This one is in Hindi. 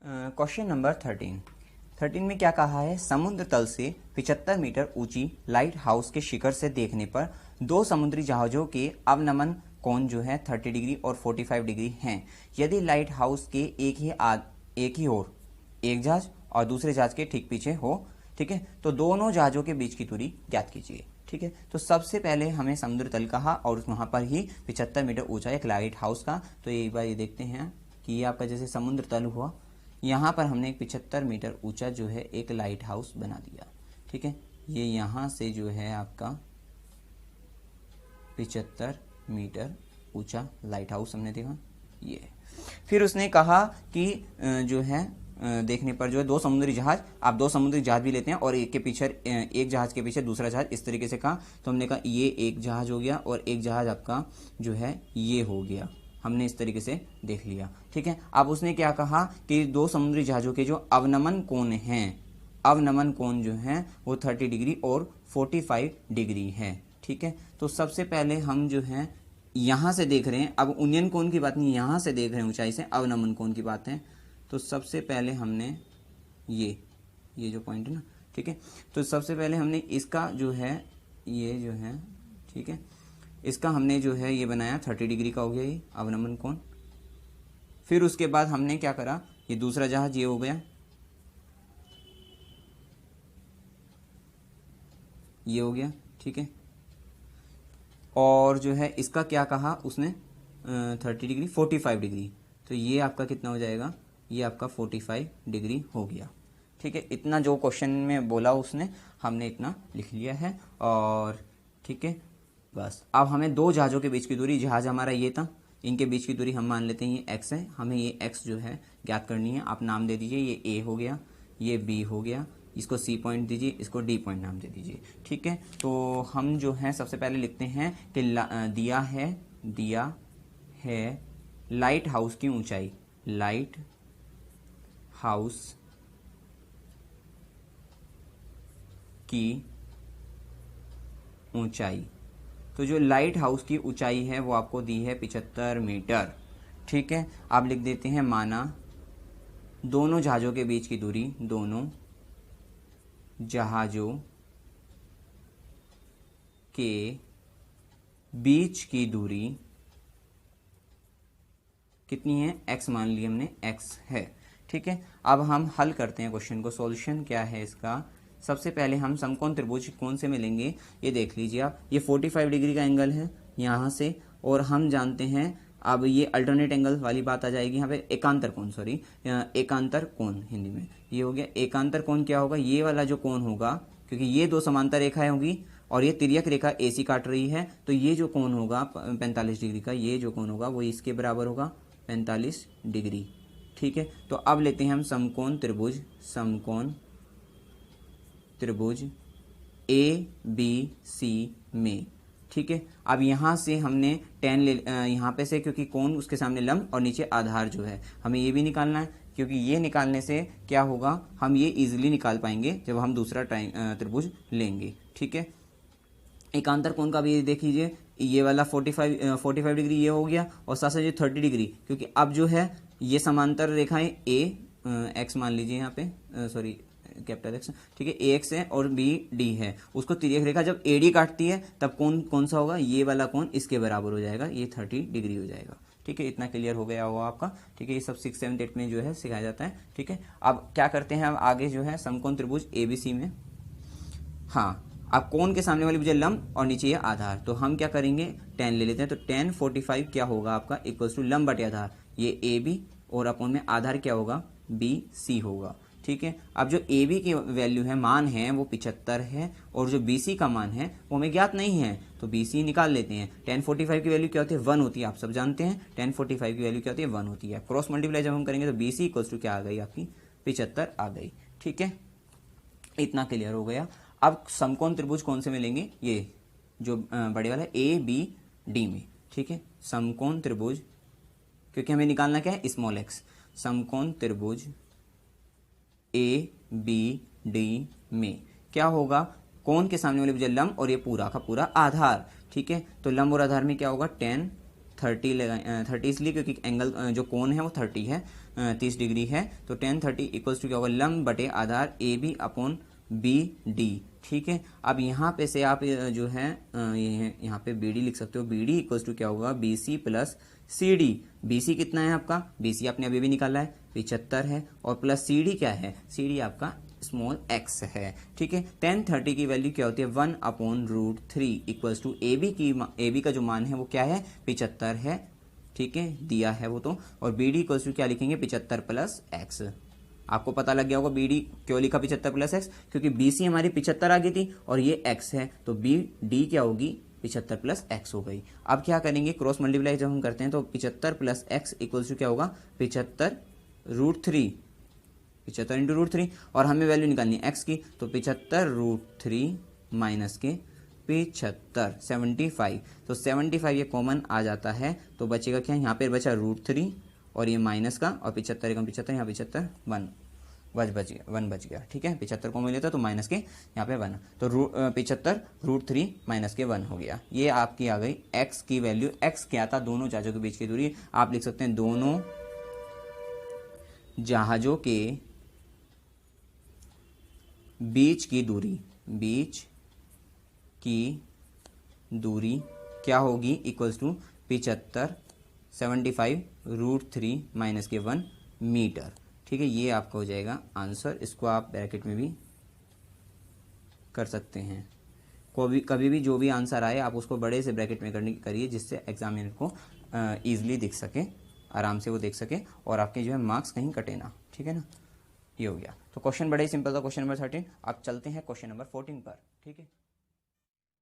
क्वेश्चन नंबर 13 में क्या कहा है? समुद्र तल से 75 मीटर ऊंची लाइट हाउस के शिखर से देखने पर दो समुद्री जहाजों के अवनमन कोण जो है 30 डिग्री और 45 डिग्री हैं। यदि लाइट हाउस के एक ही ओर एक जहाज और दूसरे जहाज के ठीक पीछे हो, ठीक है, तो दोनों जहाजों के बीच की दूरी ज्ञात कीजिए। ठीक है, तो सबसे पहले हमें समुद्र तल कहा और वहां पर ही 75 मीटर ऊंचा एक लाइट हाउस का। तो एक बार ये देखते हैं कि ये आपका जैसे समुद्र तल हुआ, यहाँ पर हमने एक 75 मीटर ऊंचा जो है एक लाइट हाउस बना दिया। ठीक है, ये यहाँ से जो है आपका 75 मीटर ऊंचा लाइट हाउस हमने देखा ये। फिर उसने कहा कि जो है देखने पर जो है दो समुद्री जहाज, आप दो समुद्री जहाज भी लेते हैं और एक जहाज के पीछे दूसरा जहाज, इस तरीके से कहा। तो हमने कहा ये एक जहाज हो गया और एक जहाज आपका जो है ये हो गया, हमने इस तरीके से देख लिया। ठीक है, अब उसने क्या कहा कि दो समुद्री जहाजों के जो अवनमन कोण हैं, अवनमन कोण जो है वो 30 डिग्री और 45 डिग्री है। ठीक है, तो सबसे पहले हम जो है यहां से देख रहे हैं, अब उन्नयन कोण की बात नहीं, यहां से देख रहे हैं ऊंचाई से, अवनमन कोण की बात है। तो सबसे पहले हमने ये जो पॉइंट है ना, ठीक है, तो सबसे पहले हमने इसका जो है ये जो है, ठीक है, इसका हमने जो है ये बनाया 30 डिग्री का हो गया ये अवनमन कोण। फिर उसके बाद हमने क्या करा, ये दूसरा जहाज ये हो गया, ये हो गया। ठीक है, और जो है इसका क्या कहा उसने 30 डिग्री 45 डिग्री, तो ये आपका कितना हो जाएगा, ये आपका 45 डिग्री हो गया। ठीक है, इतना जो क्वेश्चन में बोला उसने हमने इतना लिख लिया है। और ठीक है, बस अब हमें दो जहाज़ों के बीच की दूरी, जहाज हमारा ये था, इनके बीच की दूरी हम मान लेते हैं ये x है, हमें ये x जो है ज्ञात करनी है। आप नाम दे दीजिए, ये a हो गया, ये b हो गया, इसको c पॉइंट दीजिए, इसको d पॉइंट नाम दे दीजिए। ठीक है, तो हम जो है सबसे पहले लिखते हैं कि दिया है लाइट हाउस की ऊंचाई, लाइट हाउस की ऊंचाई। तो जो लाइट हाउस की ऊंचाई है वो आपको दी है 75 मीटर। ठीक है, आप लिख देते हैं माना दोनों जहाज़ों के बीच की दूरी, दोनों जहाज़ों के बीच की दूरी कितनी है, x मान ली हमने, x है। ठीक है, अब हम हल करते हैं क्वेश्चन को। सॉल्यूशन क्या है इसका, सबसे पहले हम समकोण त्रिभुज कौन से मिलेंगे ये देख लीजिए आप। ये 45 डिग्री का एंगल है यहाँ से, और हम जानते हैं अब ये अल्टरनेट एंगल वाली बात आ जाएगी यहाँ पे, एकांतर कोण, सॉरी एकांतर कोण हिंदी में ये हो गया। एकांतर कोण क्या होगा, ये वाला जो कोण होगा, क्योंकि ये दो समांतर रेखाएं होगी और ये तिर्यक रेखा AC काट रही है, तो ये जो कोण होगा 45 डिग्री का, ये जो कोण होगा वो इसके बराबर होगा 45 डिग्री। ठीक है, तो अब लेते हैं हम समकोण त्रिभुज, समकोण त्रिभुज ABC में। ठीक है, अब यहाँ से हमने tan ले यहाँ पे से, क्योंकि कोण उसके सामने लंब और नीचे आधार जो है, हमें ये भी निकालना है, क्योंकि ये निकालने से क्या होगा, हम ये इजीली निकाल पाएंगे जब हम दूसरा त्रिभुज लेंगे। ठीक है, एकांतर कोण का भी देख लीजिए, ये वाला 45 डिग्री ये हो गया, और साथ साथ ये 30 डिग्री, क्योंकि अब जो है ये समांतर रेखाएं x मान लीजिए यहाँ पे, सॉरी कैपिटल X, ठीक है, AX है और BD है, उसको तिर्यक रेखा जब AD काटती है तब कौन सा होगा, ये वाला कोण इसके बराबर हो जाएगा, ये 30 डिग्री हो जाएगा। ठीक है, इतना क्लियर हो गया होगा आपका। ठीक है, ये सब 6, 7, 8 में जो है सिखाया जाता है। ठीक है, अब क्या करते हैं, अब आगे जो है समकोण त्रिभुज ABC में, हाँ, अब कोण के सामने वाली भुजा लंब और नीचे ये आधार, तो हम क्या करेंगे, tan ले लेते हैं। तो tan 45 क्या होगा आपका, इक्वल्स टू लंब बटे आधार, ये AB, और अपोन में आधार क्या होगा, BC होगा। ठीक है, अब जो AB की वैल्यू है, मान है, वो 75 है, और जो BC का मान है वो हमें ज्ञात नहीं है, तो BC निकाल लेते हैं। tan 45 की वैल्यू क्या होती है, 1 होती है, आप सब जानते हैं tan 45 की वैल्यू क्या होती है, 1 होती है। क्रॉस मल्टीप्लाई जब हम करेंगे तो BC इक्वल्स टू क्या आ गई आपकी, 75 आ गई। ठीक है, इतना क्लियर हो गया। अब समकोण त्रिभुज कौन से मिलेंगे, ये जो बड़े वाला ABD में। ठीक है, समकोण त्रिभुज, क्योंकि हमें निकालना क्या है, स्मॉल x, समकोण त्रिभुज ABD में क्या होगा, कोण के सामने वाली भुजा लंब और ये पूरा का पूरा आधार। ठीक है, तो लंब और आधार में क्या होगा, tan 30 इसलिए क्योंकि एंगल जो कोण है वो 30 है, 30 डिग्री है, तो tan 30 इक्वल्स टू क्या होगा, लंब बटे आधार AB अपॉन BD। ठीक है, अब यहाँ पे से आप जो है यहाँ पे BD लिख सकते हो। BD इक्वल्स टू क्या होगा, BC प्लस CD। BC कितना है आपका, BC आपने अभी भी निकाला है 75 है, और प्लस CD क्या है, CD आपका स्मॉल x है। ठीक है, tan 30 की वैल्यू क्या होती है, 1/√3 इक्वल्स टू AB का जो मान है वो क्या है, 75 है। ठीक है, दिया है वो तो, और BD इक्वल्स टू क्या लिखेंगे, 75 प्लस x। आपको पता लग गया होगा BD क्यों लिखा 75 प्लस x, क्योंकि BC हमारी 75 आ गई थी और ये x है, तो BD क्या होगी, 75 प्लस x हो गई। अब क्या करेंगे, क्रॉस मल्टीप्लाई जब हम करते हैं तो 75 प्लस x इक्वल्स टू क्या होगा, 75√3, 75 इंटू √3, और हमें वैल्यू निकालनी है x की, तो 75√3 माइनस के 75 75, तो 75 ये कॉमन आ जाता है, तो बचेगा क्या, यहाँ पे बचा √3 और ये माइनस का, और 75 एकम 75, यहाँ 75 1 बच गया। ठीक है, 75 को मिल लेता तो माइनस के यहाँ पे 1, तो 75√3 माइनस के 1 हो गया। ये आपकी आ गई x की वैल्यू। x क्या था, दोनों जहाजों के बीच की दूरी। आप लिख सकते हैं दोनों जहाजों के बीच की दूरी क्या होगी, इक्वल्स टू 75 माइनस के 1 मीटर। ठीक है, ये आपका हो जाएगा आंसर। इसको आप ब्रैकेट में भी कर सकते हैं। कभी भी जो भी आंसर आए आप उसको बड़े से ब्रैकेट में करिए, जिससे एग्जामिनर को ईजिली दिख सके, आराम से वो देख सके, और आपके जो है मार्क्स कहीं कटे ना। ठीक है ना, ये हो गया। तो क्वेश्चन बड़ा ही सिंपल था, क्वेश्चन नंबर 13। आप चलते हैं क्वेश्चन नंबर 14 पर। ठीक है।